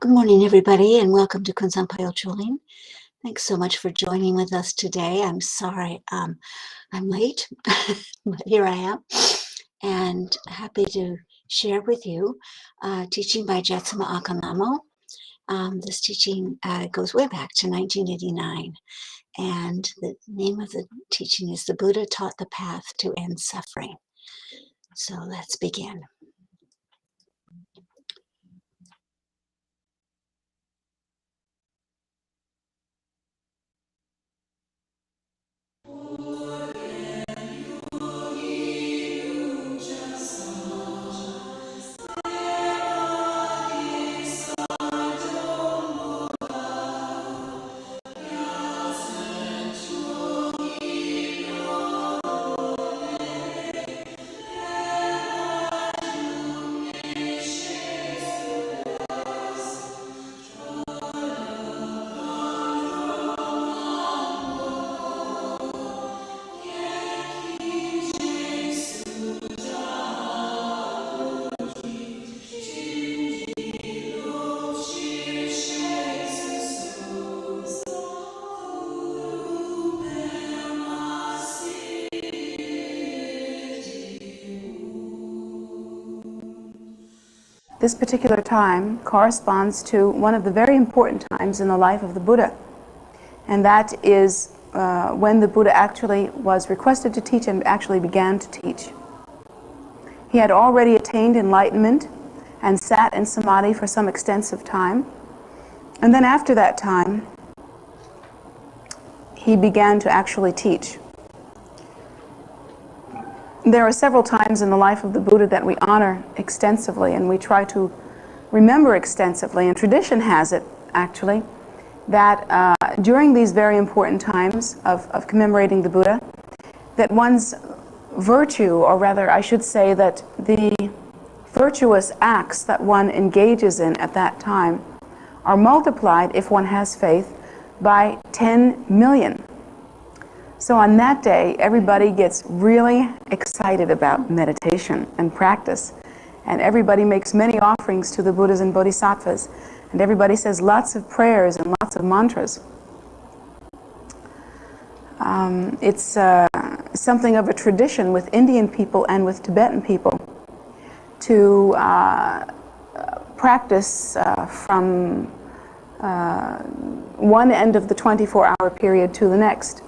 Good morning, everybody, and welcome to Kunsampai Choling. Thanks so much for joining with us today. I'm sorry I'm late, but here I am, and happy to share with you teaching by Jetsunma Ahkon Lhamo. This teaching goes way back to 1989, and the name of the teaching is The Buddha Taught the Path to End Suffering. So let's begin. This particular time corresponds to one of the very important times in the life of the Buddha, and that is when the Buddha actually was requested to teach and actually began to teach. He had already attained enlightenment and sat in samadhi for some extensive time, and then after that time he began to actually teach. There are several times in the life of the Buddha that we honor extensively and we try to remember extensively, and tradition has it actually that during these very important times of commemorating the Buddha, that one's virtue, or rather I should say that the virtuous acts that one engages in at that time are multiplied, if one has faith, by 10 million. So on that day, everybody gets really excited about meditation and practice. And everybody makes many offerings to the Buddhas and Bodhisattvas. And everybody says lots of prayers and lots of mantras. It's something of a tradition with Indian people and with Tibetan people to practice from one end of the 24-hour period to the next,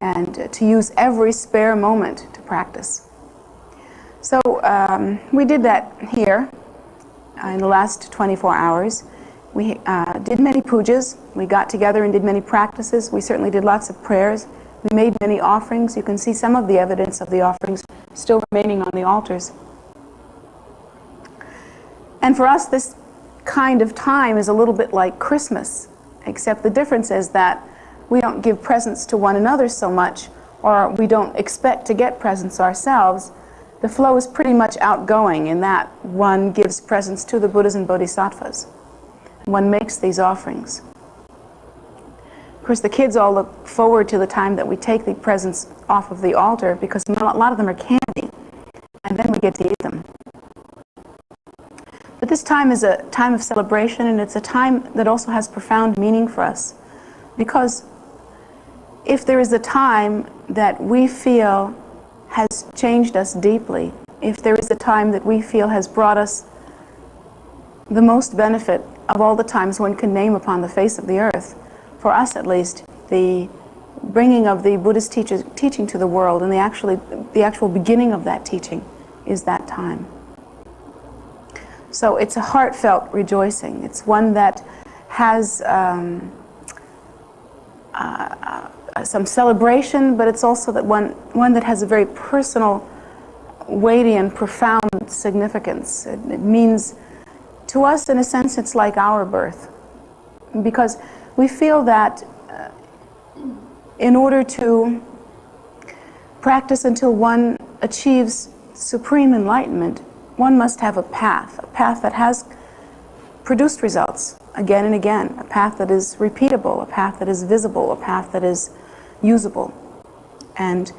and to use every spare moment to practice. So we did that here in the last 24 hours. We did many pujas. We got together and did many practices. We certainly did lots of prayers. We made many offerings. You can see some of the evidence of the offerings still remaining on the altars. And for us, this kind of time is a little bit like Christmas, except the difference is that we don't give presents to one another so much, or we don't expect to get presents ourselves. The flow is pretty much outgoing in that one gives presents to the Buddhas and Bodhisattvas. One makes these offerings. Of course, the kids all look forward to the time that we take the presents off of the altar, because a lot of them are candy, and then we get to eat them. But this time is a time of celebration, and it's a time that also has profound meaning for us, because if there is a time that we feel has changed us deeply, if there is a time that we feel has brought us the most benefit of all the times one can name upon the face of the earth, for us at least, the bringing of the Buddhist teaching to the world, and the actual beginning of that teaching is that time. So it's a heartfelt rejoicing. It's one that has some celebration, but it's also that one that has a very personal, weighty and profound significance. It means, to us in a sense, it's like our birth, because we feel that in order to practice until one achieves supreme enlightenment, one must have a path that has produced results again and again, a path that is repeatable, a path that is visible, a path that is usable. And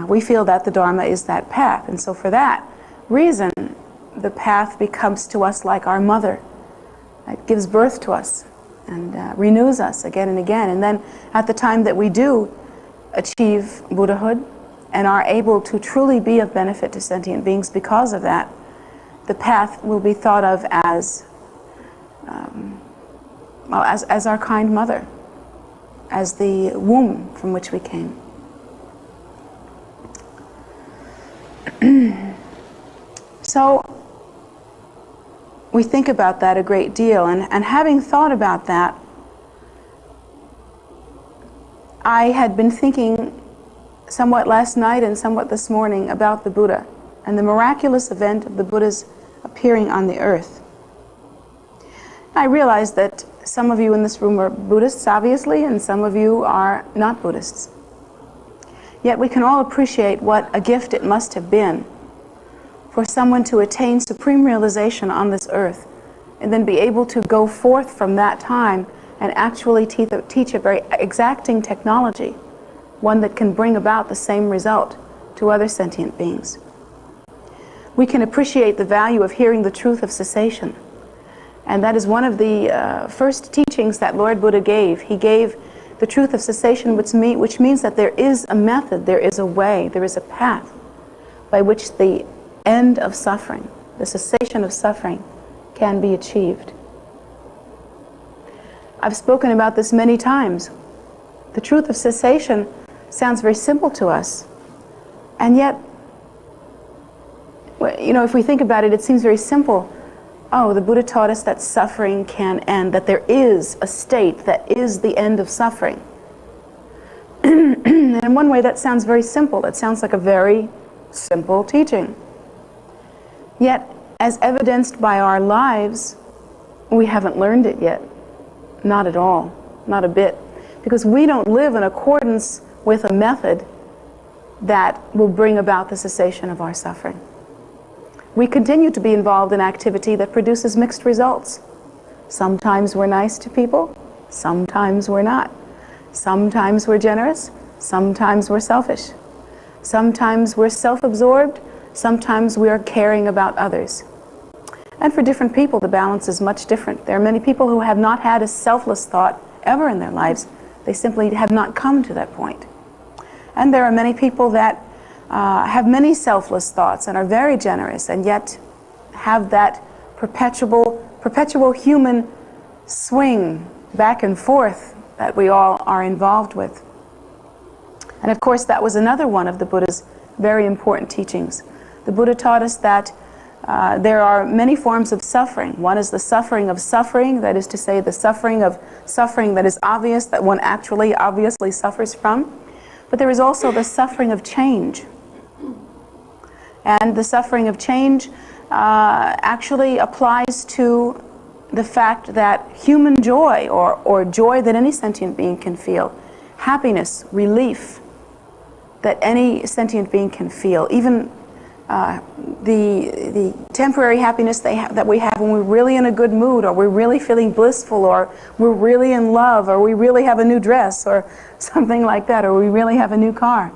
we feel that the Dharma is that path. And so for that reason, the path becomes to us like our mother. It gives birth to us and renews us again and again. And then at the time that we do achieve Buddhahood and are able to truly be of benefit to sentient beings because of that, the path will be thought of as as our kind mother, as the womb from which we came. So we think about that a great deal, and having thought about that, I had been thinking somewhat last night and somewhat this morning about the Buddha and the miraculous event of the Buddha's appearing on the earth. I realize that some of you in this room are Buddhists, obviously, and some of you are not Buddhists. Yet we can all appreciate what a gift it must have been for someone to attain supreme realization on this earth and then be able to go forth from that time and actually teach a very exacting technology, one that can bring about the same result to other sentient beings. We can appreciate the value of hearing the truth of cessation. And that is one of the first teachings that Lord Buddha gave. He gave the truth of cessation, which means that there is a method, there is a way, there is a path by which the end of suffering, the cessation of suffering, can be achieved. I've spoken about this many times. The truth of cessation sounds very simple to us, and yet, you know, if we think about it, it seems very simple. Oh, the Buddha taught us that suffering can end, that there is a state that is the end of suffering. And in one way that sounds very simple. It sounds like a very simple teaching. Yet, as evidenced by our lives, we haven't learned it yet. Not at all. Not a bit. Because we don't live in accordance with a method that will bring about the cessation of our suffering. We continue to be involved in activity that produces mixed results. Sometimes we're nice to people, sometimes we're not. Sometimes we're generous, sometimes we're selfish. Sometimes we're self-absorbed, sometimes we are caring about others. And for different people, the balance is much different. There are many people who have not had a selfless thought ever in their lives. They simply have not come to that point. And there are many people that have many selfless thoughts and are very generous, and yet have that perpetual human swing back and forth that we all are involved with. And of course, that was another one of the Buddha's very important teachings. The Buddha taught us that there are many forms of suffering. One is the suffering of suffering, that is to say, the suffering of suffering that is obvious, that one actually obviously suffers from. But there is also the suffering of change. And the suffering of change actually applies to the fact that human joy, or joy that any sentient being can feel, happiness, relief that any sentient being can feel, even the temporary happiness that we have when we're really in a good mood, or we're really feeling blissful, or we're really in love, or we really have a new dress, or something like that, or we really have a new car.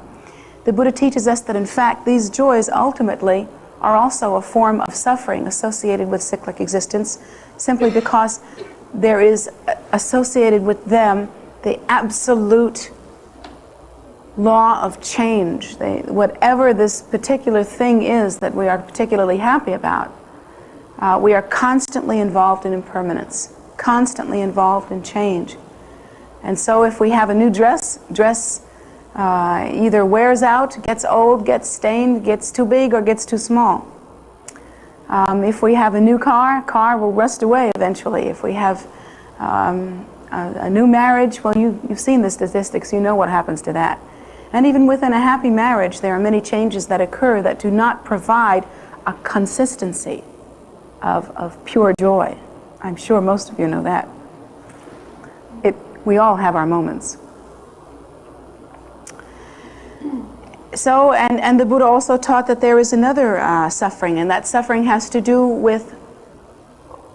The Buddha teaches us that in fact these joys ultimately are also a form of suffering associated with cyclic existence, simply because there is associated with them the absolute law of change. Whatever this particular thing is that we are particularly happy about, we are constantly involved in impermanence, constantly involved in change. And so if we have a new dress either wears out, gets old, gets stained, gets too big, or gets too small. If we have a new car will rust away eventually. If we have a new marriage, well, you've seen the statistics, you know what happens to that. And even within a happy marriage, there are many changes that occur that do not provide a consistency of pure joy. I'm sure most of you know that. We all have our moments. So, and the Buddha also taught that there is another suffering, and that suffering has to do with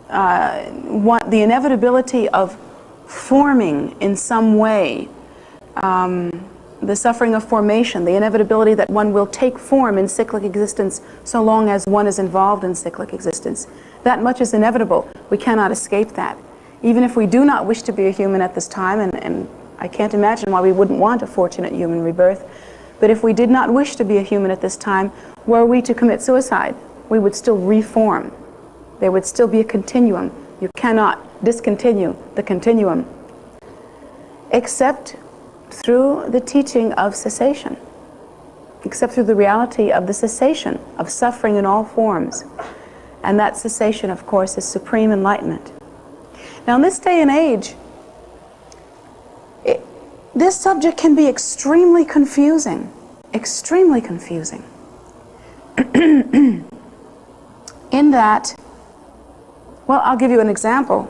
the inevitability of forming in some way the suffering of formation, the inevitability that one will take form in cyclic existence so long as one is involved in cyclic existence. That much is inevitable. We cannot escape that. Even if we do not wish to be a human at this time, and I can't imagine why we wouldn't want a fortunate human rebirth, but if we did not wish to be a human at this time, were we to commit suicide, we would still reform. There would still be a continuum. You cannot discontinue the continuum, except through the teaching of cessation, except through the reality of the cessation of suffering in all forms. And that cessation, of course, is supreme enlightenment. Now, in this day and age, this subject can be extremely confusing, extremely confusing. In that, well, I'll give you an example.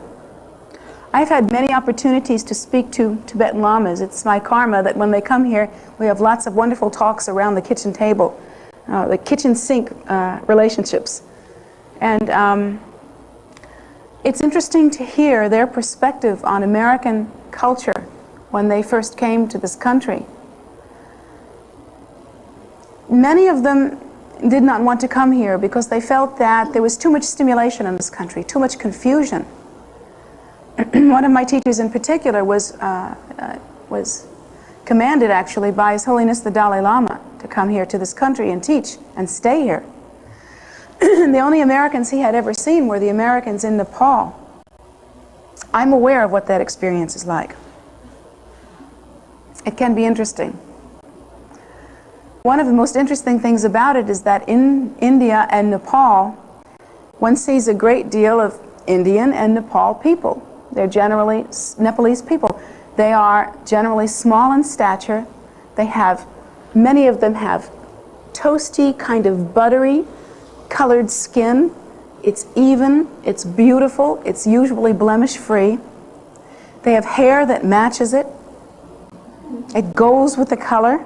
I've had many opportunities to speak to Tibetan Lamas. It's my karma that when they come here, we have lots of wonderful talks around the kitchen table, the kitchen sink relationships. And it's interesting to hear their perspective on American culture when they first came to this country. Many of them did not want to come here because they felt that there was too much stimulation in this country, too much confusion. One of my teachers in particular was commanded actually by His Holiness the Dalai Lama to come here to this country and teach and stay here. The only Americans he had ever seen were the Americans in Nepal. I'm aware of what that experience is like. It can be interesting. One of the most interesting things about it is that in India and Nepal, one sees a great deal of Indian and Nepal people. They're generally Nepalese people. They are generally small in stature. Many of them have toasty, kind of buttery colored skin. It's even, it's beautiful, it's usually blemish-free. They have hair that matches it. It goes with the color.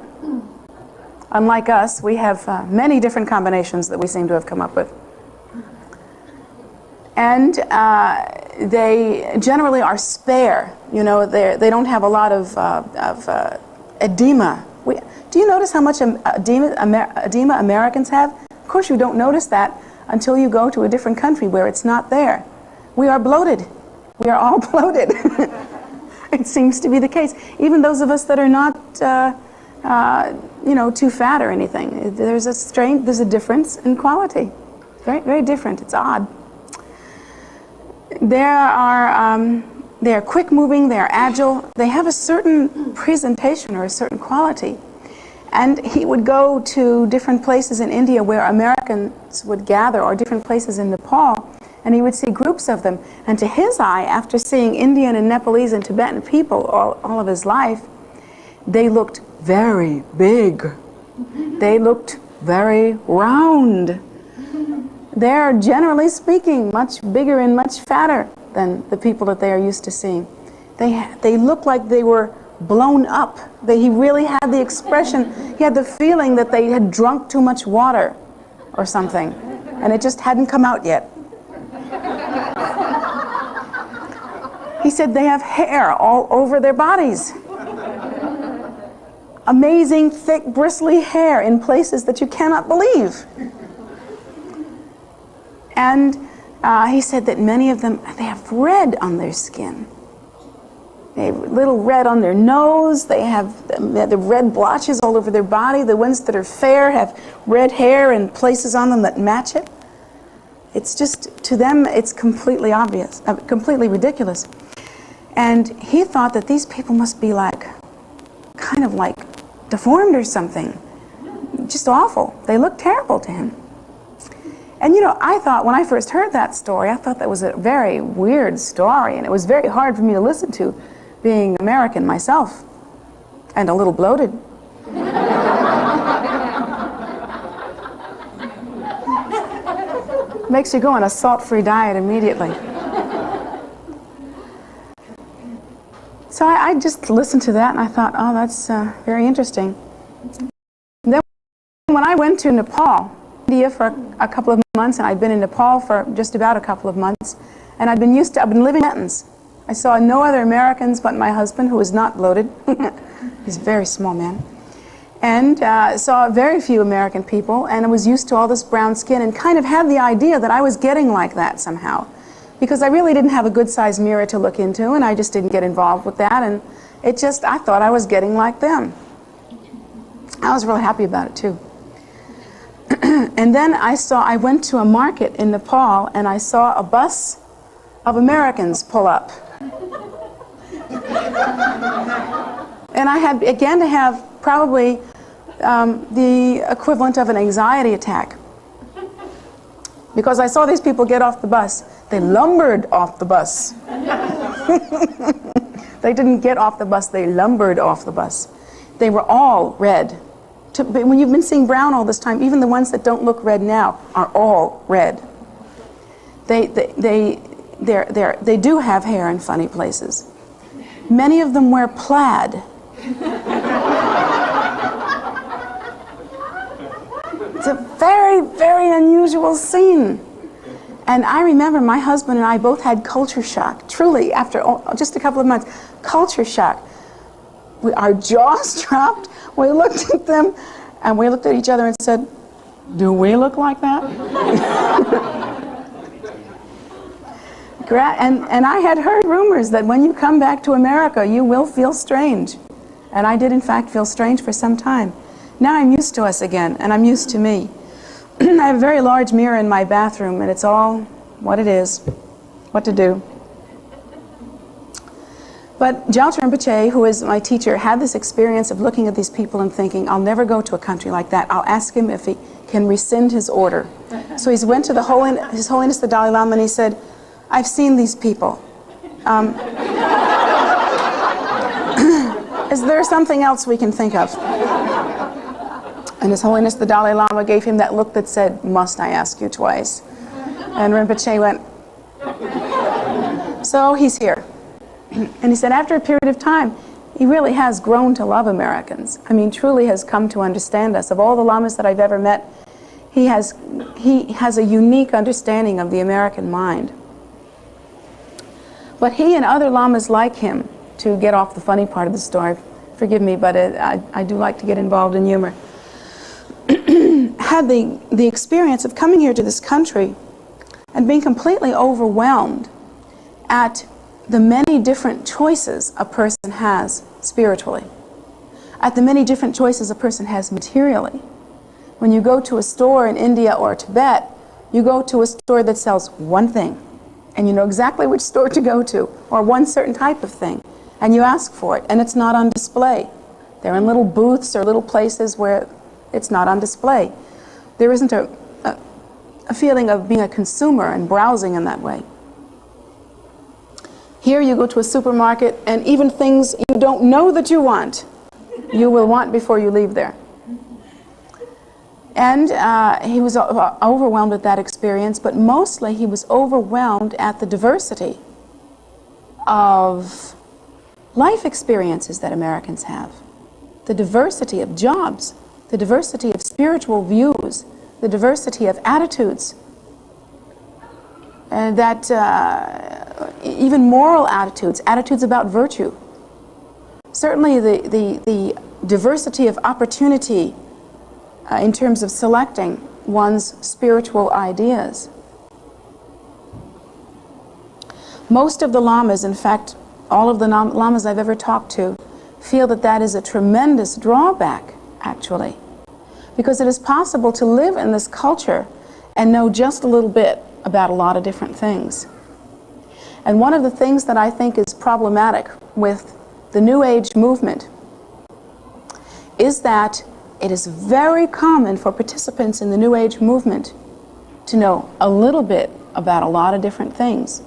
Unlike us, we have many different combinations that we seem to have come up with. And they generally are spare. You know, they don't have a lot of edema. Do you notice how much edema Americans have? Of course you don't notice that until you go to a different country where it's not there. We are bloated. We are all bloated. It seems to be the case. Even those of us that are not you know, too fat or anything. There's a difference in quality. Very, very different. It's odd. They are quick moving, they are agile, they have a certain presentation or a certain quality. And he would go to different places in India where Americans would gather, or different places in Nepal, and he would see groups of them. And to his eye, after seeing Indian and Nepalese and Tibetan people all of his life, they looked very big. They looked very round. They're, generally speaking, much bigger and much fatter than the people that they are used to seeing. They look like they were blown up. He really had the expression, he had the feeling that they had drunk too much water or something, and it just hadn't come out yet. He said they have hair all over their bodies. Amazing, thick, bristly hair in places that you cannot believe. And he said that many of them, they have red on their skin. They have little red on their nose. They have the red blotches all over their body. The ones that are fair have red hair and places on them that match it. It's just, to them, it's completely obvious, completely ridiculous. And he thought that these people must be like, kind of like deformed or something. Just awful. They look terrible to him. And you know, I thought, when I first heard that story, I thought that was a very weird story, and it was very hard for me to listen to, being American myself, and a little bloated. Makes you go on a salt-free diet immediately. So I just listened to that, and I thought, oh, that's very interesting. Then when I went to Nepal, India for a couple of months, and I'd been in Nepal for just about a couple of months, and I've been living in mountains. I saw no other Americans but my husband, who was not bloated. He's a very small man. and saw very few American people, and was used to all this brown skin, and kind of had the idea that I was getting like that somehow, because I really didn't have a good-sized mirror to look into, and I just didn't get involved with that, and I thought I was getting like them. I was really happy about it too. And then I went to a market in Nepal, and I saw a bus of Americans pull up. And I had, again, to have probably the equivalent of an anxiety attack. Because I saw these people get off the bus. They lumbered off the bus. They didn't get off the bus, they lumbered off the bus. They were all red. When you've been seeing brown all this time, even the ones that don't look red now are all red. They do have hair in funny places. Many of them wear plaid. It's a very, very unusual scene. And I remember my husband and I both had culture shock, truly, after just a couple of months. Culture shock. Our jaws dropped. We looked at them, and we looked at each other and said, "Do we look like that?" And I had heard rumors that when you come back to America, you will feel strange. And I did, in fact, feel strange for some time. Now I'm used to us again, and I'm used to me. I have a very large mirror in my bathroom, and it's all what it is, what to do. But Gyaltsen Rinpoche, who is my teacher, had this experience of looking at these people and thinking, I'll never go to a country like that. I'll ask him if he can rescind his order. So he went to His Holiness the Dalai Lama, and he said, I've seen these people. Is there something else we can think of? And His Holiness the Dalai Lama gave him that look that said, must I ask you twice? And Rinpoche went, so he's here. And he said after a period of time, he really has grown to love Americans. I mean, truly has come to understand us. Of all the lamas that I've ever met, he has a unique understanding of the American mind. But he and other lamas like him, to get off the funny part of the story, forgive me, but I do like to get involved in humor, had the experience of coming here to this country and being completely overwhelmed at the many different choices a person has spiritually, at the many different choices a person has materially. When you go to a store in India or Tibet, you go to a store that sells one thing, and you know exactly which store to go to, or one certain type of thing, and you ask for it, and it's not on display. They're in little booths or little places where it's not on display. There isn't a feeling of being a consumer and browsing in that way. Here you go to a supermarket, and even things you don't know that you want, you will want before you leave there. And he was overwhelmed at that experience, but mostly he was overwhelmed at the diversity of life experiences that Americans have, the diversity of jobs, the diversity of spiritual views, the diversity of attitudes, and that even moral attitudes, attitudes about virtue. Certainly the diversity of opportunity in terms of selecting one's spiritual ideas. Most of the lamas, in fact, all of the lamas I've ever talked to, feel that that is a tremendous drawback, actually, because it is possible to live in this culture and know just a little bit about a lot of different things. And one of the things that I think is problematic with the New Age movement is that it is very common for participants in the New Age movement to know a little bit about a lot of different things,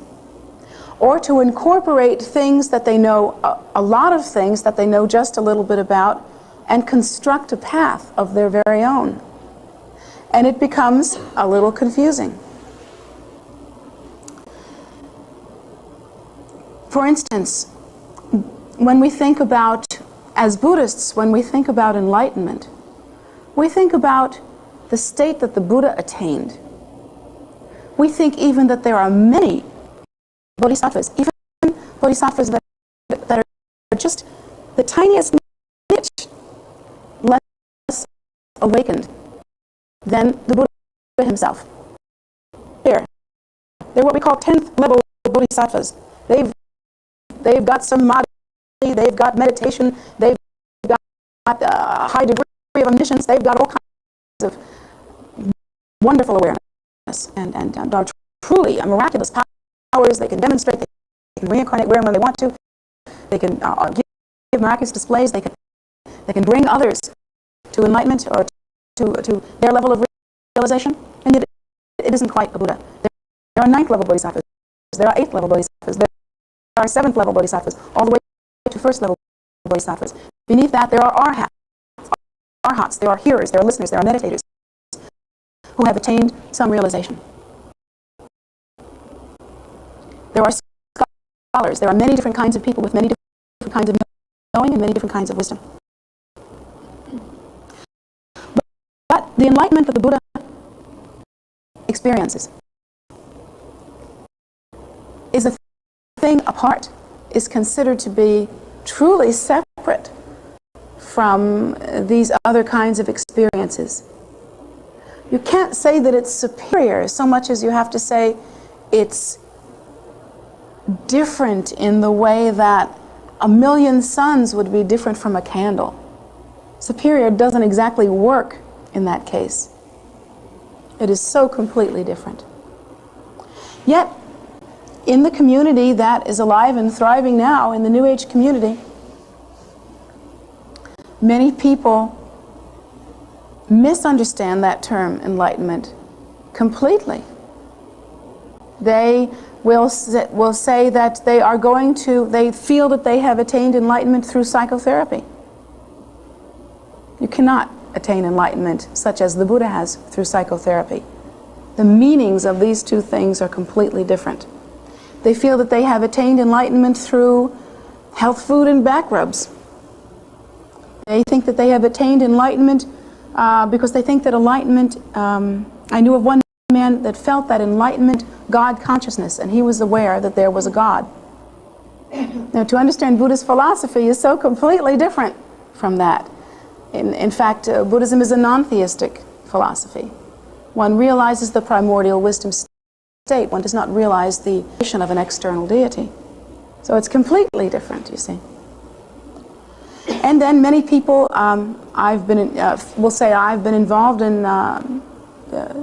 or to incorporate things that they know, a lot of things that they know just a little bit about, and construct a path of their very own. And it becomes a little confusing. For instance, when we think about, as Buddhists, when we think about enlightenment, we think about the state that the Buddha attained. We think even that there are many bodhisattvas, even bodhisattvas that are just the tiniest niche less awakened than the Buddha himself. They're what we call 10th level bodhisattvas. They've got samadhi, they've got meditation, they've got a high degree of omniscience, they've got all kinds of wonderful awareness and are truly miraculous powers. They can demonstrate, they can reincarnate where and when they want to, they can give miraculous displays, they can bring others to enlightenment or to their level of realization, and yet it isn't quite a Buddha. There are 9th level bodhisattvas, there are 8th level bodhisattvas, there are 7th level bodhisattvas, all the way to 1st level bodhisattvas. Beneath that, there are arhats, there are hearers, there are listeners, there are meditators who have attained some realization. There are scholars, there are many different kinds of people with many different kinds of knowing and many different kinds of wisdom. But the enlightenment that the Buddha experiences is a thing apart, is considered to be truly separate from these other kinds of experiences. You can't say that it's superior so much as you have to say it's different in the way that a million suns would be different from a candle. Superior doesn't exactly work in that case. It is so completely different. Yet, in the community that is alive and thriving now, in the New Age community, many people misunderstand that term enlightenment completely. They will say that they feel that they have attained enlightenment through psychotherapy. You cannot attain enlightenment such as the Buddha has through psychotherapy. The meanings of these two things are completely different. They feel that they have attained enlightenment through health food and back rubs. They think that they have attained enlightenment because they think that enlightenment, I knew of one man that felt that enlightenment, God consciousness, and he was aware that there was a God. Now, to understand Buddhist philosophy is so completely different from that. In fact, Buddhism is a non-theistic philosophy. One realizes the primordial wisdom state. One does not realize the creation of an external deity. So it's completely different, you see. And then many people, will say I've been involved in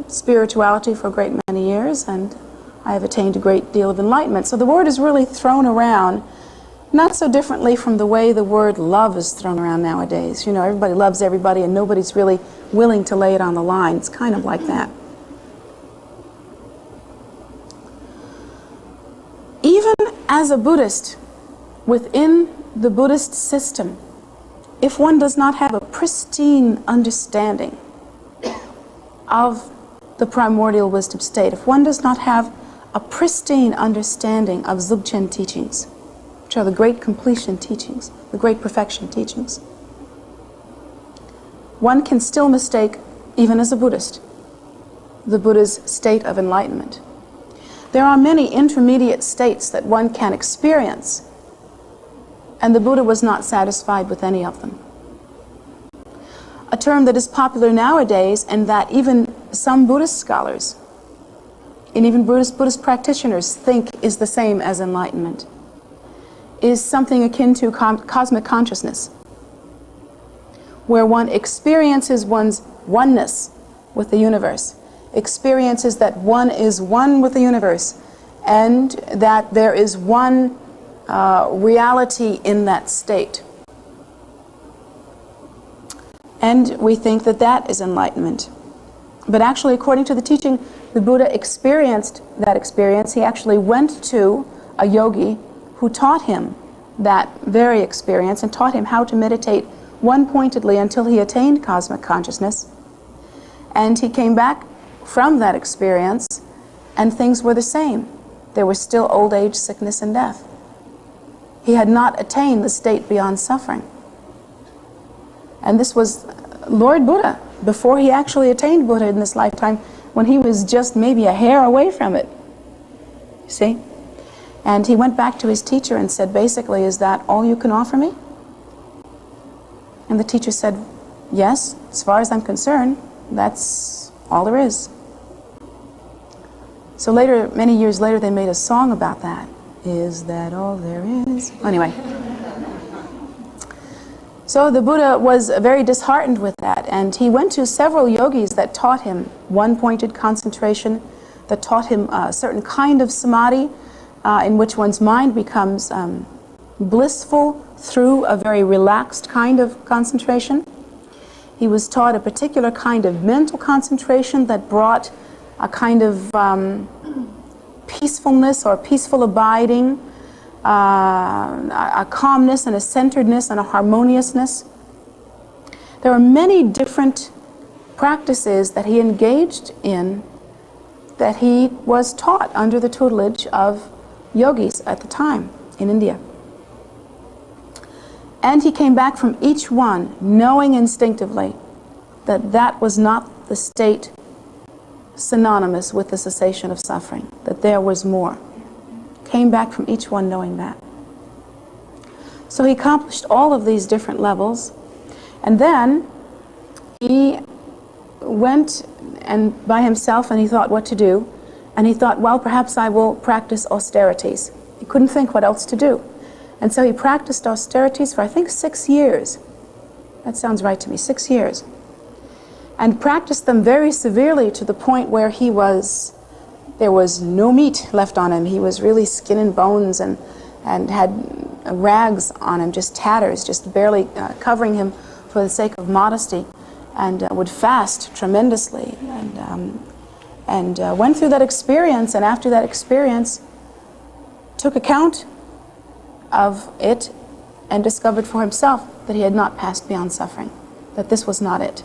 spirituality for a great many years, and I have attained a great deal of enlightenment. So the word is really thrown around, not so differently from the way the word love is thrown around nowadays. You know, everybody loves everybody and nobody's really willing to lay it on the line. It's kind of like that. Even as a Buddhist, within the Buddhist system, if one does not have a pristine understanding of the primordial wisdom state, if one does not have a pristine understanding of Dzogchen teachings, which are the great completion teachings, the great perfection teachings, one can still mistake, even as a Buddhist, the Buddha's state of enlightenment. There are many intermediate states that one can experience, and the Buddha was not satisfied with any of them. A term that is popular nowadays, and that even some Buddhist scholars and even Buddhist practitioners think is the same as enlightenment, is something akin to cosmic consciousness, where one experiences one's oneness with the universe, experiences that one is one with the universe, and that there is one reality in that state. And we think that that is enlightenment. But actually, according to the teaching, the Buddha experienced that experience. He actually went to a yogi who taught him that very experience and taught him how to meditate one-pointedly until he attained cosmic consciousness. And he came back from that experience, and things were the same. There was still old age, sickness, and death. He had not attained the state beyond suffering. And this was Lord Buddha, before he actually attained Buddha in this lifetime, when he was just maybe a hair away from it. You see? And he went back to his teacher and said, basically, is that all you can offer me? And the teacher said, yes, as far as I'm concerned, that's all there is. So later, many years later, they made a song about that. Is that all there is? Anyway. So the Buddha was very disheartened with that, and he went to several yogis that taught him one-pointed concentration, that taught him a certain kind of samadhi in which one's mind becomes blissful through a very relaxed kind of concentration. He was taught a particular kind of mental concentration that brought a kind of peacefulness or peaceful abiding, a calmness and a centeredness and a harmoniousness. There are many different practices that he engaged in that he was taught under the tutelage of yogis at the time in India. And he came back from each one knowing instinctively that that was not the state synonymous with the cessation of suffering, that there was more. Came back from each one knowing that. So he accomplished all of these different levels, and then he went and by himself, and he thought what to do, and he thought, well, perhaps I will practice austerities. He couldn't think what else to do, and so he practiced austerities for I think 6 years. That sounds right to me, 6 years, and practiced them very severely to the point where there was no meat left on him. He was really skin and bones and had rags on him, just tatters, just barely covering him for the sake of modesty, and would fast tremendously, and went through that experience, and after that experience took account of it and discovered for himself that he had not passed beyond suffering, that this was not it.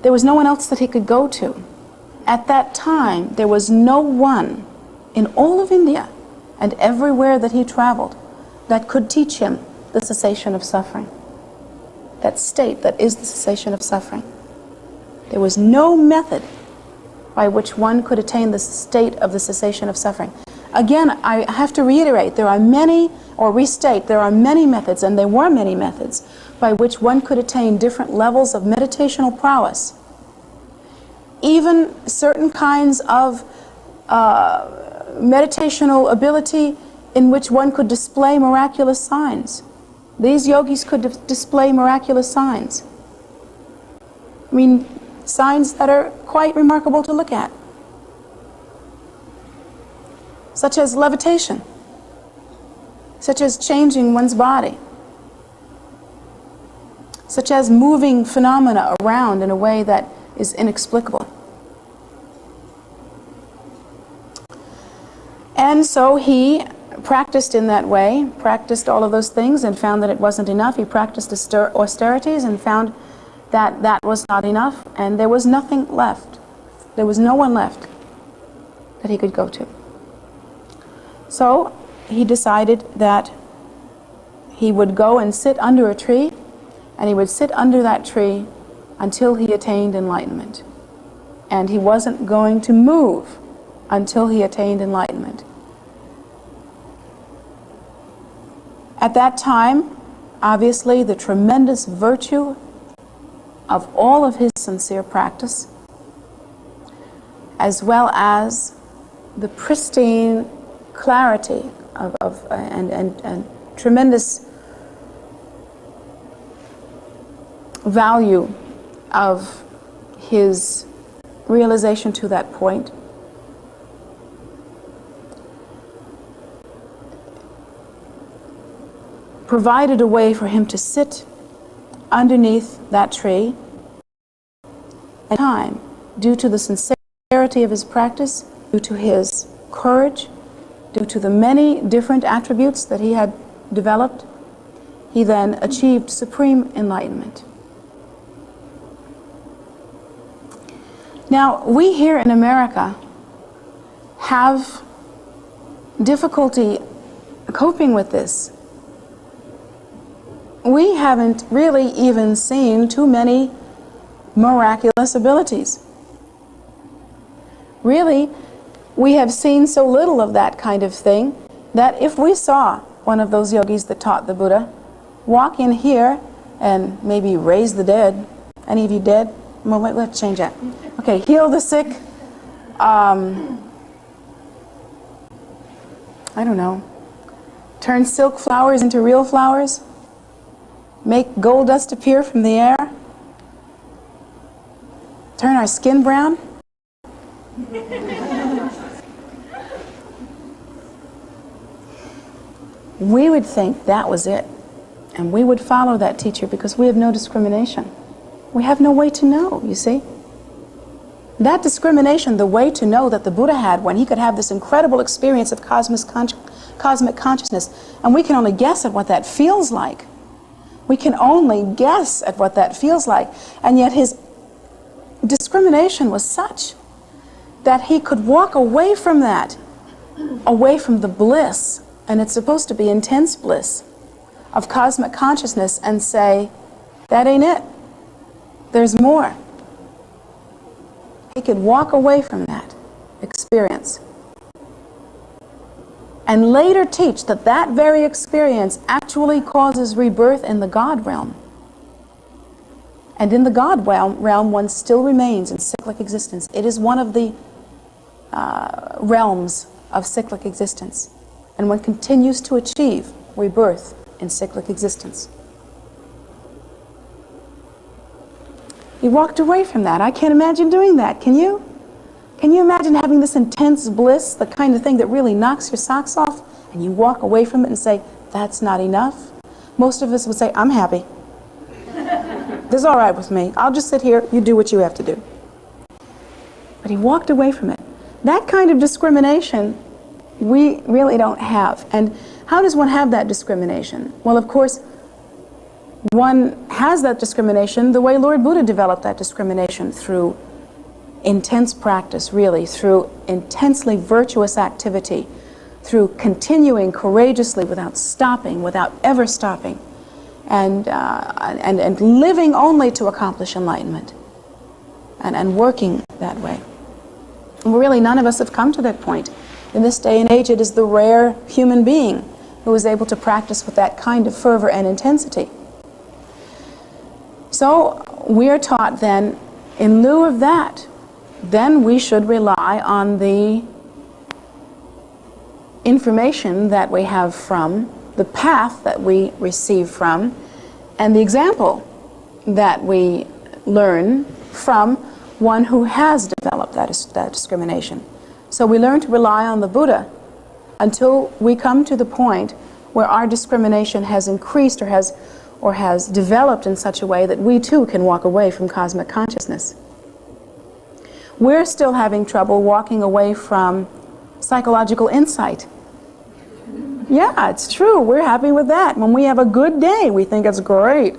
There was no one else that he could go to. At that time, there was no one in all of India and everywhere that he traveled that could teach him the cessation of suffering, that state that is the cessation of suffering. There was no method by which one could attain the state of the cessation of suffering. Again, I have to reiterate, there are many methods, and there were many methods by which one could attain different levels of meditational prowess. Even certain kinds of meditational ability in which one could display miraculous signs. These yogis could display miraculous signs. I mean, signs that are quite remarkable to look at, such as levitation, such as changing one's body, such as moving phenomena around in a way that is inexplicable. And so he practiced in that way, practiced all of those things, and found that it wasn't enough. He practiced austerities and found that that was not enough, and there was nothing left. There was no one left that he could go to. So he decided that he would go and sit under a tree, and he would sit under that tree until he attained enlightenment. And he wasn't going to move until he attained enlightenment. At that time, obviously, the tremendous virtue of all of his sincere practice, as well as the pristine clarity and tremendous value of his realization to that point, provided a way for him to sit underneath that tree at time, due to the sincerity of his practice, due to his courage, due to the many different attributes that he had developed. He then achieved supreme enlightenment. Now, we here in America have difficulty coping with this. We haven't really even seen too many miraculous abilities. Really, we have seen so little of that kind of thing that if we saw one of those yogis that taught the Buddha walk in here and maybe raise the dead. Any of you dead? Well, let's change that. Okay, heal the sick. I don't know. Turn silk flowers into real flowers. Make gold dust appear from the air. Turn our skin brown. We would think that was it. And we would follow that teacher because we have no discrimination. We have no way to know, you see. That discrimination, the way to know that the Buddha had when he could have this incredible experience of cosmic consciousness, and we can only guess at what that feels like. We can only guess at what that feels like. And yet his discrimination was such that he could walk away from that, away from the bliss, and it's supposed to be intense bliss, of cosmic consciousness, and say, that ain't it. There's more. He could walk away from that experience and later teach that that very experience actually causes rebirth in the God realm. And in the God realm, one still remains in cyclic existence. It is one of the realms of cyclic existence. And one continues to achieve rebirth in cyclic existence. He walked away from that. I can't imagine doing that. Can you? Can you imagine having this intense bliss, the kind of thing that really knocks your socks off, and you walk away from it and say, that's not enough? Most of us would say, I'm happy. This is all right with me. I'll just sit here. You do what you have to do. But he walked away from it. That kind of discrimination we really don't have. And how does one have that discrimination? Well, of course, one has that discrimination the way Lord Buddha developed that discrimination, through intense practice, really, through intensely virtuous activity, through continuing courageously without stopping, without ever stopping, and living only to accomplish enlightenment, and working that way. And really, none of us have come to that point. In this day and age, it is the rare human being who is able to practice with that kind of fervor and intensity. So we are taught then, in lieu of that, then we should rely on the information that we have from, the path that we receive from, and the example that we learn from one who has developed that discrimination. So we learn to rely on the Buddha until we come to the point where our discrimination has increased or has developed in such a way that we too can walk away from cosmic consciousness. We're still having trouble walking away from psychological insight. Yeah, it's true. We're happy with that. When we have a good day, we think it's great.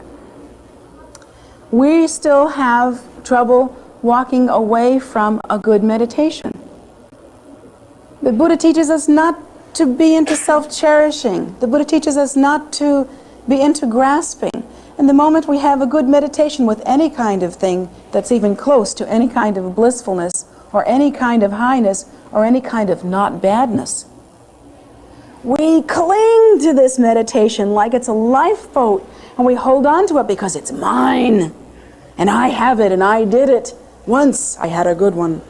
We still have trouble walking away from a good meditation. The Buddha teaches us not to be into self-cherishing. The Buddha teaches us not to be into grasping. And the moment we have a good meditation with any kind of thing that's even close to any kind of blissfulness, or any kind of highness, or any kind of not badness, we cling to this meditation like it's a lifeboat, and we hold on to it because it's mine, and I have it, and I did it. Once I had a good one.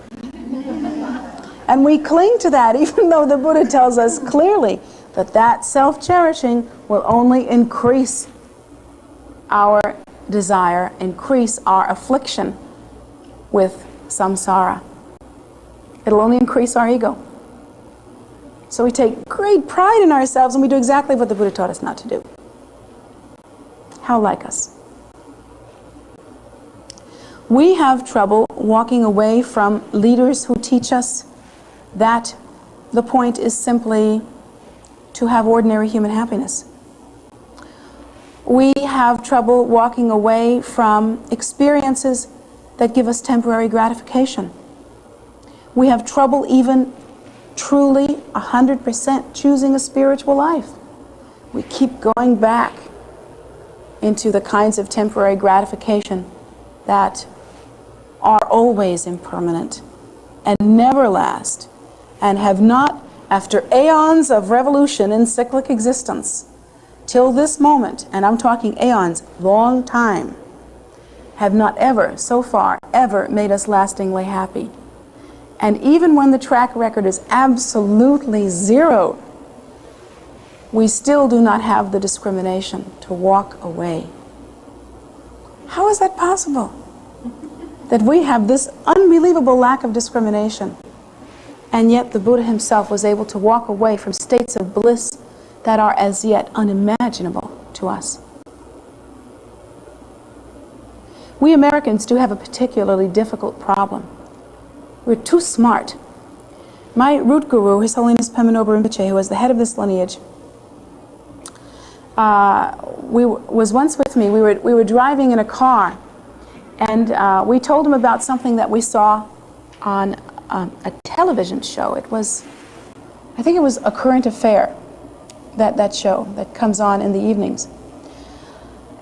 And we cling to that, even though the Buddha tells us clearly that that self-cherishing will only increase our desire, increase our affliction with samsara. It'll only increase our ego. So we take great pride in ourselves, and we do exactly what the Buddha taught us not to do. How like us. We have trouble walking away from leaders who teach us that the point is simply to have ordinary human happiness. We have trouble walking away from experiences that give us temporary gratification. We have trouble even truly 100% choosing a spiritual life. We keep going back into the kinds of temporary gratification that are always impermanent and never last, and have not, after aeons of revolution in cyclic existence, till this moment, and I'm talking aeons, long time, have not ever, so far, ever made us lastingly happy. And even when the track record is absolutely zero, we still do not have the discrimination to walk away. How is that possible? That we have this unbelievable lack of discrimination, and yet the Buddha himself was able to walk away from states of bliss that are as yet unimaginable to us. We Americans do have a particularly difficult problem. We're too smart. My root guru, His Holiness Pemenobo Rinpoche, who was the head of this lineage, was once with me. We were driving in a car, and we told him about something that we saw on a television show. It was, I think it was A Current Affair, that show that comes on in the evenings.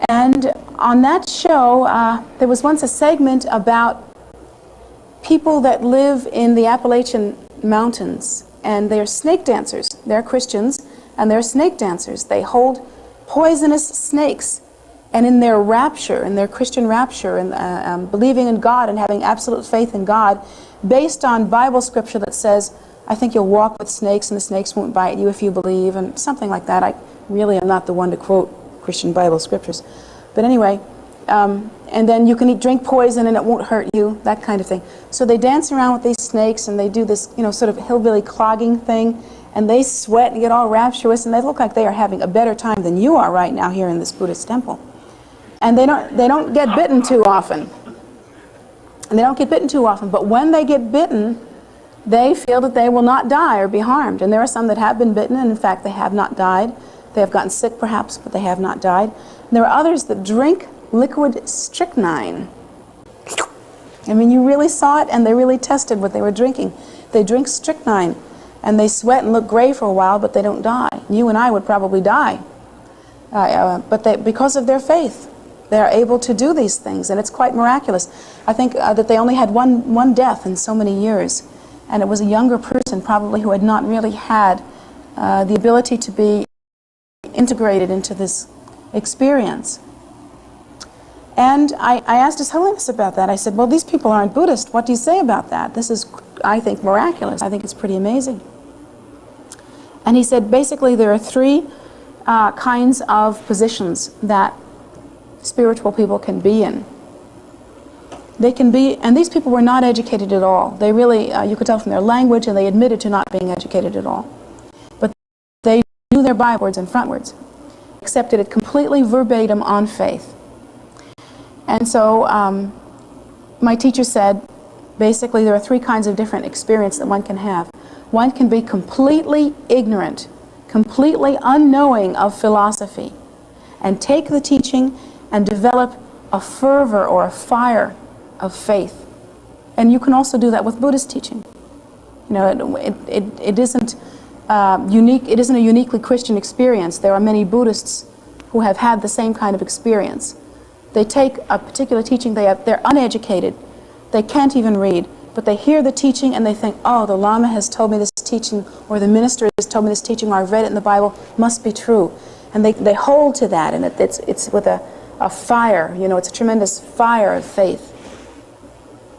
And on that show, there was once a segment about people that live in the Appalachian Mountains, and they're snake dancers. They're Christians, and they're snake dancers. They hold poisonous snakes, and in their rapture, in their Christian rapture, and believing in God and having absolute faith in God, based on Bible scripture that says, I think you'll walk with snakes and the snakes won't bite you if you believe, and something like that. I really am not the one to quote Christian Bible scriptures. But anyway, and then you can drink poison and it won't hurt you, that kind of thing. So they dance around with these snakes, and they do this, sort of hillbilly clogging thing, and they sweat and get all rapturous, and they look like they are having a better time than you are right now here in this Buddhist temple. And they don't get bitten too often. And they don't get bitten too often, but when they get bitten, they feel that they will not die or be harmed. And there are some that have been bitten, and in fact they have not died. They have gotten sick perhaps, but they have not died. And there are others that drink liquid strychnine. I mean, you really saw it, and they really tested what they were drinking. They drink strychnine, and they sweat and look gray for a while, but they don't die. You and I would probably die. But because of their faith, they are able to do these things, and it's quite miraculous. I think that they only had one death in so many years, and it was a younger person probably who had not really had the ability to be integrated into this experience. And I asked His Holiness about that. I said, well, these people aren't Buddhist. What do you say about that? This is, I think, miraculous. I think it's pretty amazing. And he said, basically, there are three kinds of positions that spiritual people can be in. They can be, and these people were not educated at all. They really, you could tell from their language, and they admitted to not being educated at all. But they knew their bywords and frontwards, accepted it completely verbatim on faith. And so my teacher said, basically, there are three kinds of different experience that one can have. One can be completely ignorant, completely unknowing of philosophy, and take the teaching and develop a fervor or a fire of faith. And you can also do that with Buddhist teaching. It isn't unique. It isn't a uniquely Christian experience. There are many Buddhists who have had the same kind of experience. They take a particular teaching, they're uneducated, they can't even read, but they hear the teaching and they think, oh, the Lama has told me this teaching, or the minister has told me this teaching, or I've read it in the Bible, must be true. And they hold to that, and it's with a fire, it's a tremendous fire of faith.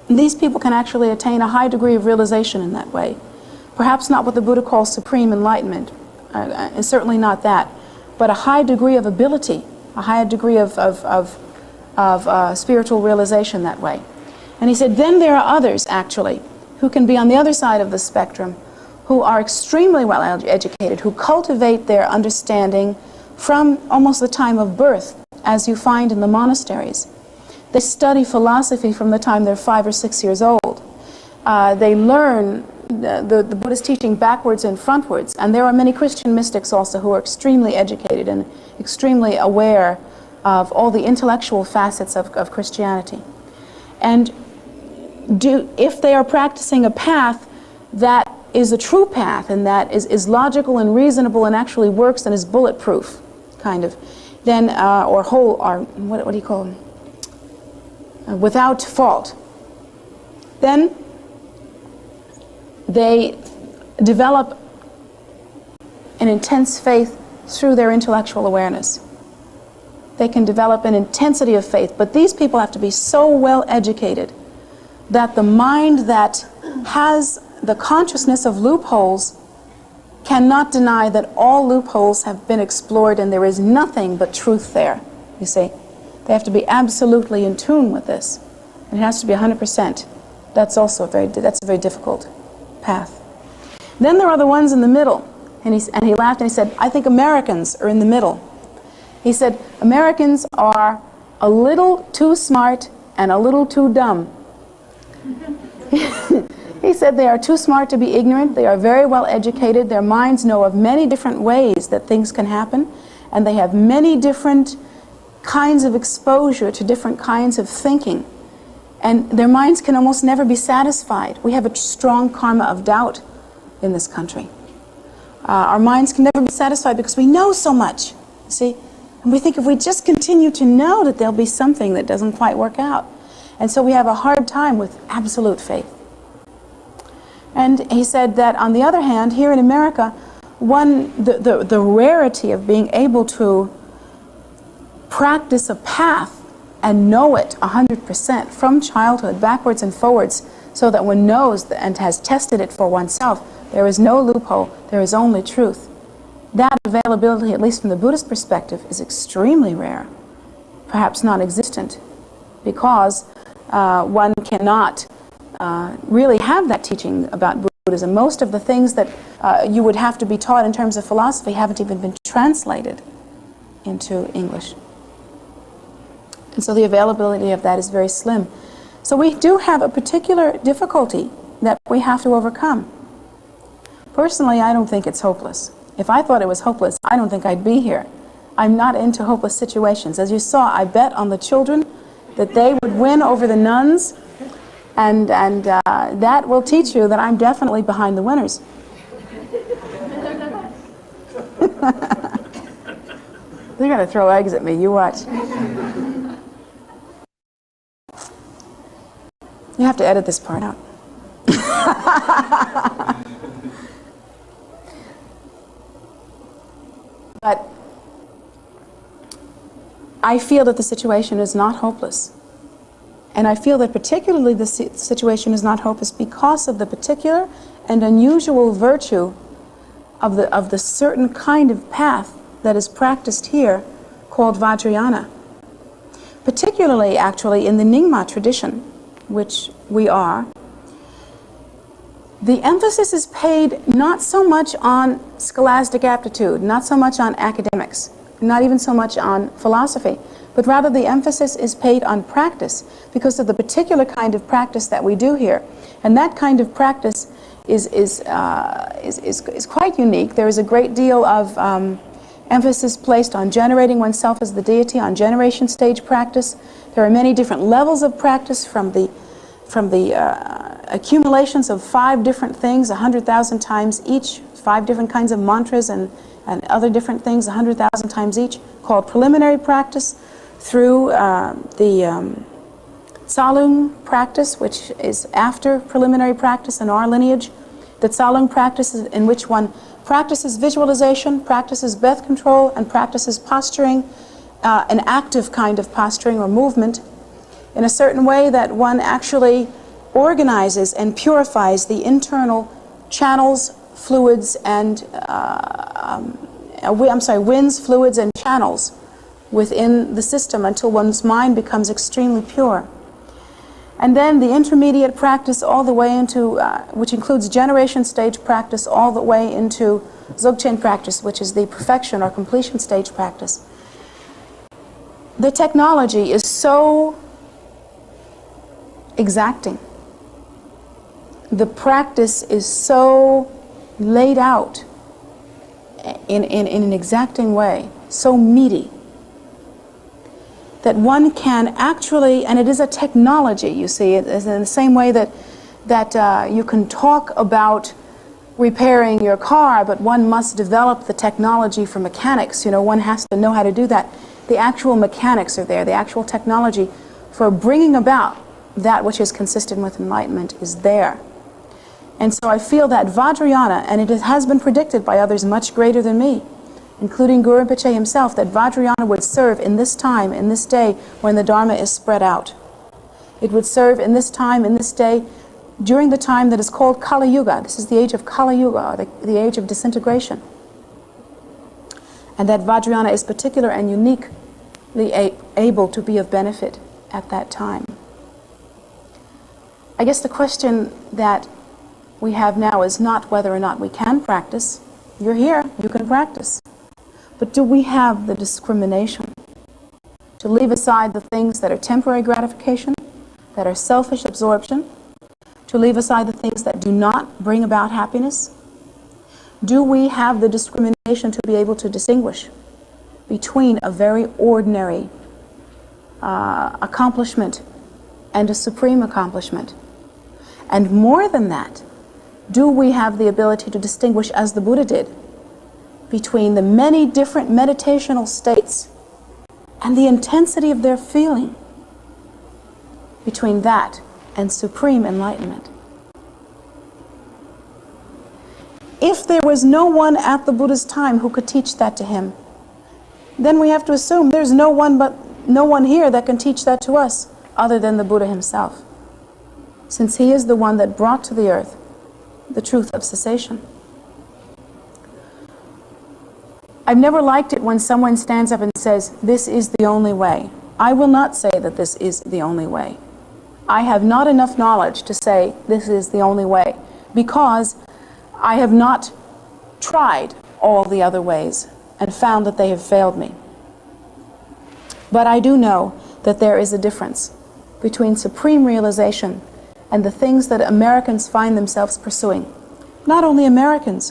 And these people can actually attain a high degree of realization in that way. Perhaps not what the Buddha calls supreme enlightenment, and certainly not that, but a high degree of ability, a high degree of spiritual realization that way. And he said, then there are others, actually, who can be on the other side of the spectrum, who are extremely well educated, who cultivate their understanding from almost the time of birth, as you find in the monasteries. They study philosophy from the time they're 5 or 6 years old. They learn the Buddhist teaching backwards and frontwards. And there are many Christian mystics also who are extremely educated and extremely aware of all the intellectual facets of Christianity. And if they are practicing a path that is a true path and that is logical and reasonable and actually works and is bulletproof, kind of, then, or what do you call them? Without fault, then they develop an intense faith through their intellectual awareness. They can develop an intensity of faith, but these people have to be so well educated that the mind that has the consciousness of loopholes cannot deny that all loopholes have been explored and there is nothing but truth there, you see. They have to be absolutely in tune with this. And it has to be 100%. That's also a very difficult path. Then there are the ones in the middle. And he laughed and he said, I think Americans are in the middle. He said, Americans are a little too smart and a little too dumb. He said they are too smart to be ignorant. They are very well educated. Their minds know of many different ways that things can happen. And they have many different kinds of exposure to different kinds of thinking. And their minds can almost never be satisfied. We have a strong karma of doubt in this country. Our minds can never be satisfied because we know so much, you see. And we think if we just continue to know that there'll be something that doesn't quite work out. And so we have a hard time with absolute faith. And he said that on the other hand, here in America, the rarity of being able to practice a path and know it 100% from childhood, backwards and forwards, so that one knows and has tested it for oneself. There is no loophole, there is only truth. That availability, at least from the Buddhist perspective, is extremely rare, perhaps non-existent, because one cannot really have that teaching about Buddhism. Most of the things that you would have to be taught in terms of philosophy haven't even been translated into English. And so the availability of that is very slim. So we do have a particular difficulty that we have to overcome. Personally, I don't think it's hopeless. If I thought it was hopeless, I don't think I'd be here. I'm not into hopeless situations. As you saw, I bet on the children that they would win over the nuns, and that will teach you that I'm definitely behind the winners. They're going to throw eggs at me, you watch. You have to edit this part out. But I feel that the situation is not hopeless. And I feel that particularly the situation is not hopeless because of the particular and unusual virtue of the certain kind of path that is practiced here called Vajrayana. Particularly, actually, in the Nyingma tradition, which we are, the emphasis is paid not so much on scholastic aptitude, not so much on academics, not even so much on philosophy, but rather the emphasis is paid on practice because of the particular kind of practice that we do here. And that kind of practice is quite unique. There is a great deal of emphasis placed on generating oneself as the deity, on generation stage practice. There are many different levels of practice from the accumulations of 5 different things 100,000 times each, 5 different kinds of mantras and other different things 100,000 times each, called preliminary practice, through the Tsalung practice, which is after preliminary practice in our lineage. The Tsalung practice is in which one practices visualization, practices breath control, and practices posturing, an active kind of posturing or movement, in a certain way that one actually organizes and purifies the internal channels, fluids, and winds, fluids, and channels within the system until one's mind becomes extremely pure. And then the intermediate practice all the way into, which includes generation stage practice all the way into Dzogchen practice, which is the perfection or completion stage practice. The technology is so exacting. The practice is so laid out in an exacting way, so meaty, that one can actually, and it is a technology, you see, it is in the same way that you can talk about repairing your car, but one must develop the technology for mechanics. You know, one has to know how to do that. The actual mechanics are there, the actual technology for bringing about that which is consistent with enlightenment is there. And so I feel that Vajrayana, and it has been predicted by others much greater than me, including Guru Rinpoche himself, that Vajrayana would serve in this time, in this day, when the Dharma is spread out. It would serve in this time, in this day, during the time that is called Kali Yuga. This is the age of Kali Yuga, the age of disintegration. And that Vajrayana is particular and uniquely able to be of benefit at that time. I guess the question that we have now is not whether or not we can practice. You're here, you can practice. But do we have the discrimination to leave aside the things that are temporary gratification, that are selfish absorption, to leave aside the things that do not bring about happiness? Do we have the discrimination to be able to distinguish between a very ordinary accomplishment and a supreme accomplishment? And more than that, do we have the ability to distinguish, as the Buddha did, between the many different meditational states and the intensity of their feeling, between that and supreme enlightenment? If there was no one at the Buddha's time who could teach that to him, then we have to assume there's no one here that can teach that to us other than the Buddha himself, since he is the one that brought to the earth the truth of cessation. I've never liked it when someone stands up and says, this is the only way. I will not say that this is the only way. I have not enough knowledge to say this is the only way, because I have not tried all the other ways and found that they have failed me. But I do know that there is a difference between supreme realization and the things that Americans find themselves pursuing. Not only Americans,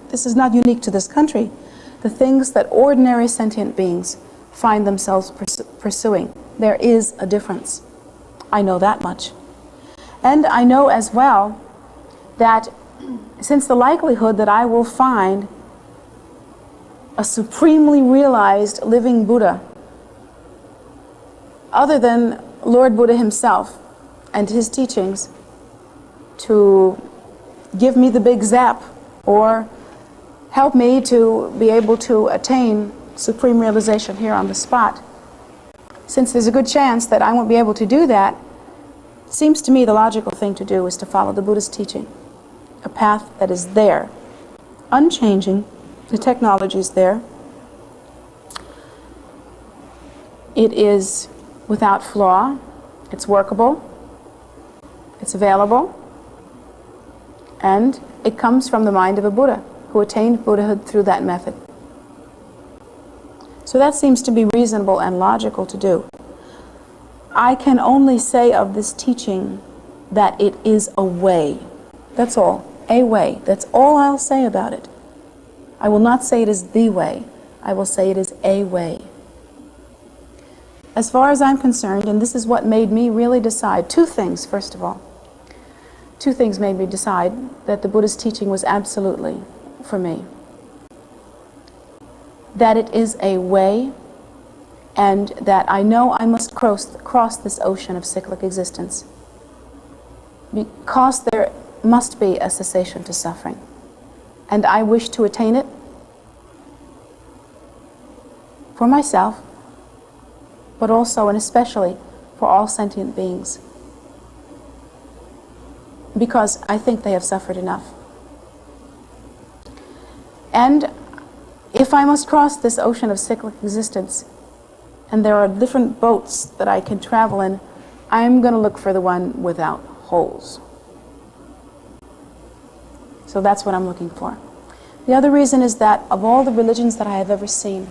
this is not unique to this country, the things that ordinary sentient beings find themselves pursuing. There is a difference. I know that much. And I know as well that since the likelihood that I will find a supremely realized living Buddha other than Lord Buddha himself and his teachings to give me the big zap or help me to be able to attain supreme realization here on the spot, since there's a good chance that I won't be able to do that, it seems to me the logical thing to do is to follow the Buddha's teaching, a path that is there, unchanging. The technology is there. It is without flaw. It's workable. It's available. And it comes from the mind of a Buddha who attained Buddhahood through that method. So that seems to be reasonable and logical to do. I can only say of this teaching that it is a way. That's all. A way. That's all I'll say about it. I will not say it is the way. I will say it is a way. As far as I'm concerned, and this is what made me really decide, two things, first of all. Two things made me decide that the Buddha's teaching was absolutely for me. That it is a way, and that I know I must cross this ocean of cyclic existence, because there must be a cessation to suffering. And I wish to attain it for myself, but also and especially for all sentient beings, because I think they have suffered enough. And if I must cross this ocean of cyclic existence, and there are different boats that I can travel in, I'm going to look for the one without holes. So that's what I'm looking for. The other reason is that of all the religions that I have ever seen,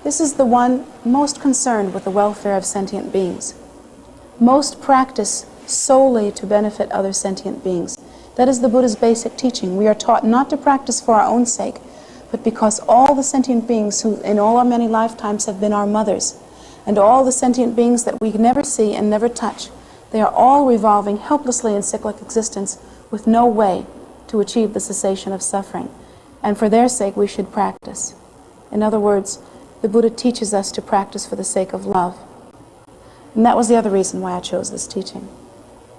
this is the one most concerned with the welfare of sentient beings. Most practice solely to benefit other sentient beings. That is the Buddha's basic teaching. We are taught not to practice for our own sake, but because all the sentient beings who in all our many lifetimes have been our mothers, and all the sentient beings that we never see and never touch, they are all revolving helplessly in cyclic existence with no way to achieve the cessation of suffering. And for their sake we should practice. In other words, the Buddha teaches us to practice for the sake of love. And that was the other reason why I chose this teaching,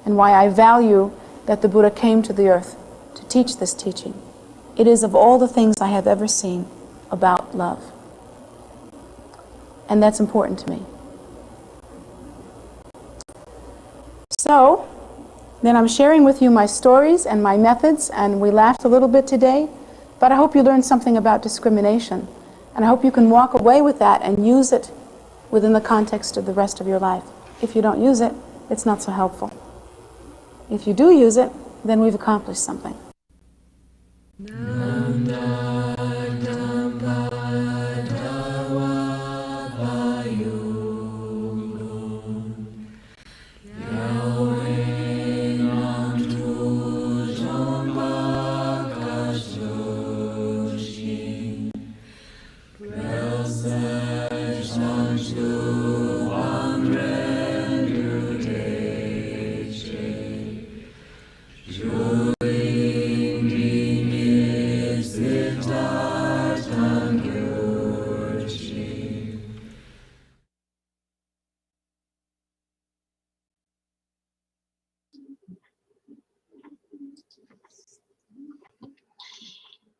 and why I value that the Buddha came to the earth to teach this teaching. It is, of all the things I have ever seen, about love. And that's important to me. So, then I'm sharing with you my stories and my methods, and we laughed a little bit today, but I hope you learned something about discrimination. And I hope you can walk away with that and use it within the context of the rest of your life. If you don't use it, it's not so helpful. If you do use it, then we've accomplished something.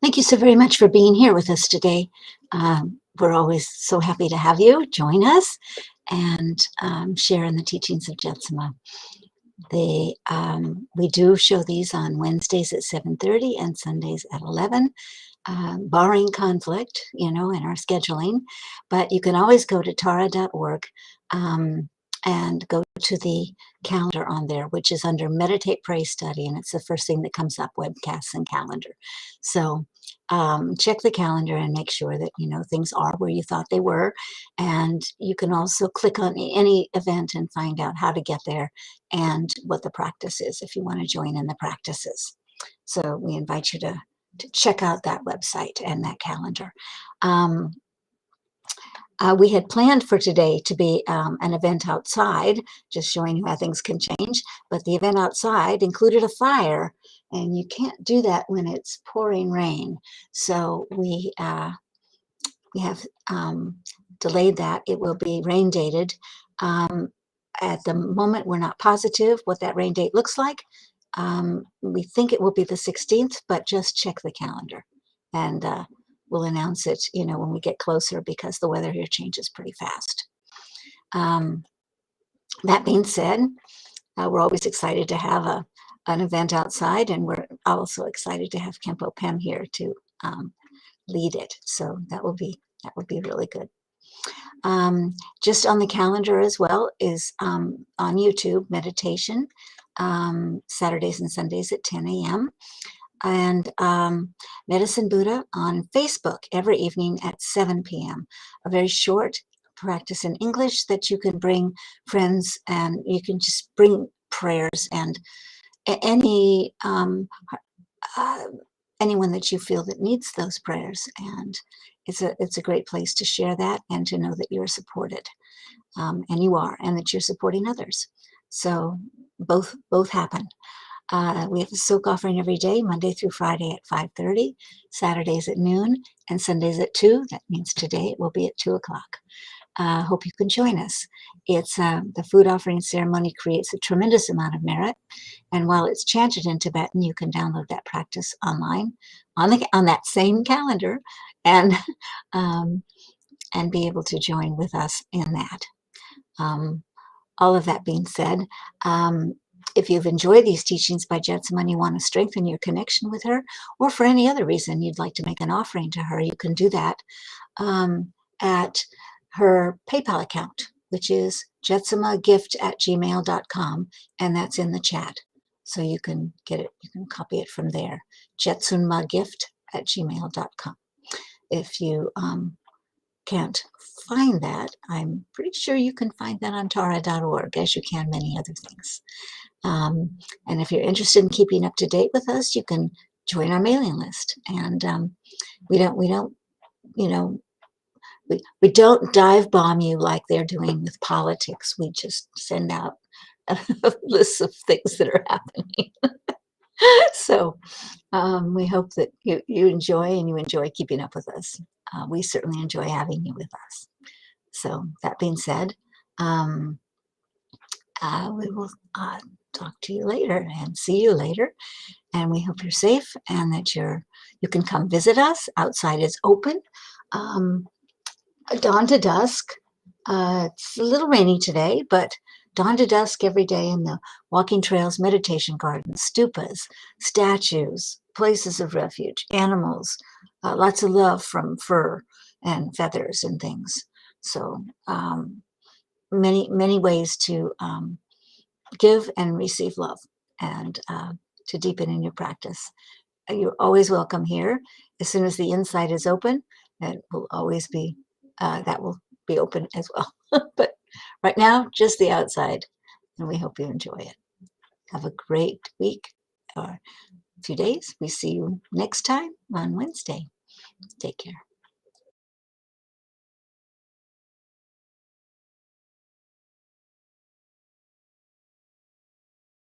Thank you so very much for being here with us today. We're always so happy to have you join us and share in the teachings of Jetsunma. We do show these on Wednesdays at 7:30 and Sundays at 11, barring conflict, in our scheduling. But you can always go to tara.org and go to the calendar on there, which is under Meditate, Pray, Study, and it's the first thing that comes up, webcasts and calendar. So check the calendar and make sure that things are where you thought they were. And you can also click on any event and find out how to get there and what the practice is if you want to join in the practices. So we invite you to check out that website and that calendar. We had planned for today to be an event outside, just showing you how things can change, but the event outside included a fire, and you can't do that when it's pouring rain. So we have delayed that. It will be rain dated. At the moment, we're not positive what that rain date looks like. We think it will be the 16th, but just check the calendar, and we'll announce it, when we get closer, because the weather here changes pretty fast. That being said, we're always excited to have an event outside, and we're also excited to have Khenpo Pem here to lead it. So that would be really good. Just on the calendar as well is on YouTube meditation, Saturdays and Sundays at 10 a.m. and Medicine Buddha on Facebook every evening at 7 p.m. A very short practice in English that you can bring friends, and you can just bring prayers and anyone that you feel that needs those prayers. And it's a great place to share that and to know that you're supported, and you are, and that you're supporting others. So both happen. We have a soak offering every day, Monday through Friday at 5:30, Saturdays at noon, and Sundays at 2. That means today it will be at 2 o'clock. Hope you can join us. It's the food offering ceremony creates a tremendous amount of merit, and while it's chanted in Tibetan, you can download that practice online on that same calendar, and be able to join with us in that. All of that being said, if you've enjoyed these teachings by Jetsunma and you want to strengthen your connection with her, or for any other reason you'd like to make an offering to her, you can do that at her PayPal account, which is jetsunmagift@gmail.com, and that's in the chat. So you can get it, you can copy it from there, jetsunmagift@gmail.com. If you can't find that, I'm pretty sure you can find that on tara.org, as you can many other things. And if you're interested in keeping up to date with us, you can join our mailing list. And we don't dive bomb you like they're doing with politics. We just send out a list of things that are happening. So we hope that you enjoy, and you enjoy keeping up with us. We certainly enjoy having you with us. So that being said, we will talk to you later and see you later. And we hope you're safe, and that you're You can come visit us. Outside is open, dawn to dusk. It's a little rainy today, but dawn to dusk every day in the walking trails, meditation gardens, stupas, statues, places of refuge, animals, lots of love from fur and feathers and things. So many ways to give and receive love and to deepen in your practice. You're always welcome here. As soon as the inside is open, that will always be open as well. But right now, just the outside, and we hope you enjoy it. Have a great week or a few days. We see you next time on Wednesday. Take care.